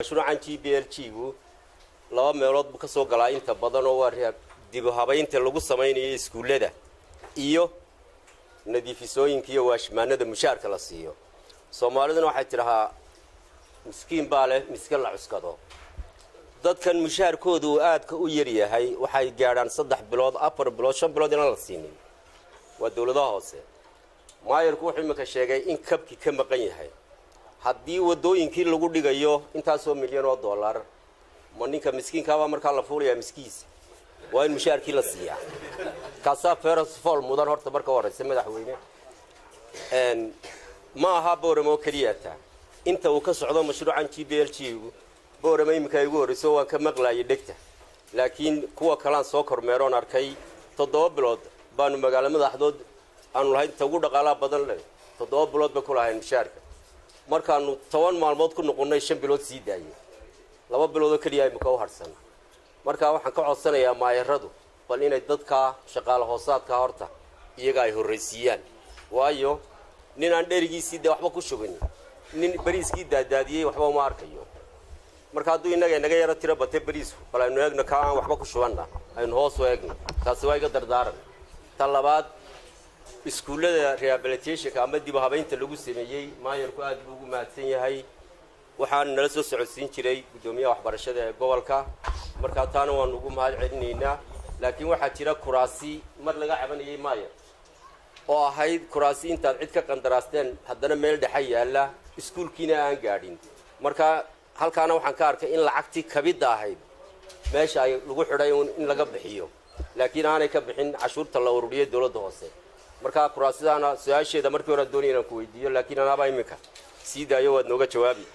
mashruucan GBLG-gu laba meelood buu ka soo galaa inta badan oo waa dib u habaynta lagu sameeyo iskuulada iyo nadiifisooyinka iyo waashmaanada mushaarka la siiyo Soomaaliduna waxay tirahaa miskiin baa leh miskiin la cuskado dadkan mushaarkoodu aadka u yar yahay waxay gaaraan 3 bilood 4 bilood 5 bilood in la siinin waa dawladaha hoose maayarku wuxuu imika sheegay in kabki ka maqan yahay haddii wadooyinkii lagu dhigayo intaasoo milyan oo dollar ma ninka miskiinka baa markaa la fuulayaa miskiis waa in mushaarkii la siiyaa kaasa first fall mudan horta marka horeysa madaxweyne ma aha booramo kaliyaata inta uu ka socdo mashruucan GBLG-gu booramo imika igu horeyso waan ka maqlaayay dhegta laakiin kuwa kalaan soo kormeeroon arkay 7 bilood baanu magaalada madaxdood aanu lahayn tagu dhaqaalaha badan leh 7 bilood ba ku lahayn mushaarka markaanu 10 maalmood ku noqonay 5 bilood sii daayay 2 bilood oo kaliya ay muka u harsan marka waxaan ka codsanayaa maayaradu bal inay dadka shaqaale hoosaadka horta iyaga ay horreysiyaan waayo nin aan dherigiisii waxba ku shubin nin bariiskii daadaadiyay waxba ma arkayo marka hadduu inaga yara tiro batay bariisku bal aynu eegno ka aan waxba ku shubanna aynu hoos u eegno taasi waa iga dardaaran talabaad iskuulada rehabilitation ama dib u habaynta lagu sameeyay maayarku aad buu ugu mahadsan yahay waxaan nala soo socodsiin jiray gudoomiyaha waxbarashada ee gobolka marka taana waan ugu mahad celinaynaa laakiin waxa jira kuraasi mar laga cabanayay maayar oo ahayd kuraasi intaad cid ka qandaraasteen haddana meel dhexe yaala iskuulkiina aan gaadhin marka halkaana waxaan ka arkay in lacagtii kabida ahayd meesha ay lagu xidhay in laga bixiyo laakiin aanay ka bixin cashuurta la ururiyay dawladda hoose marka kuraasidaana su'aasheeda markii hore doonayaan ku weydiiyo laakiin anaaba imika sii daayo waad nooga jawaabi